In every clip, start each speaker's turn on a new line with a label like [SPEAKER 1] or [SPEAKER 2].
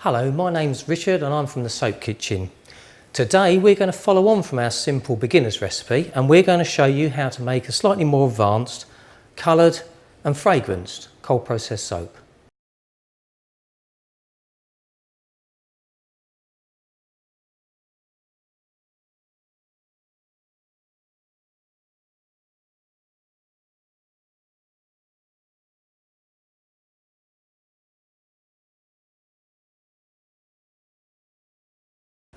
[SPEAKER 1] Hello, my name's Richard and I'm from the Soap Kitchen. Today we're going to follow on from our simple beginner's recipe and we're going to show you how to make a slightly more advanced, coloured and fragranced cold process soap.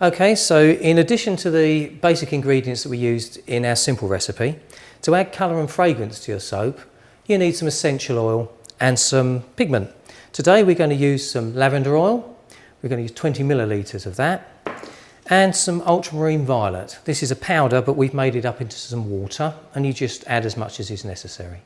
[SPEAKER 1] Okay, so in addition to the basic ingredients that we used in our simple recipe, to add colour and fragrance to your soap, you need some essential oil and some pigment. Today we're going to use some lavender oil, we're going to use 20 millilitres of that, and some ultramarine violet. This is a powder, but we've made it up into some water, and you just add as much as is necessary.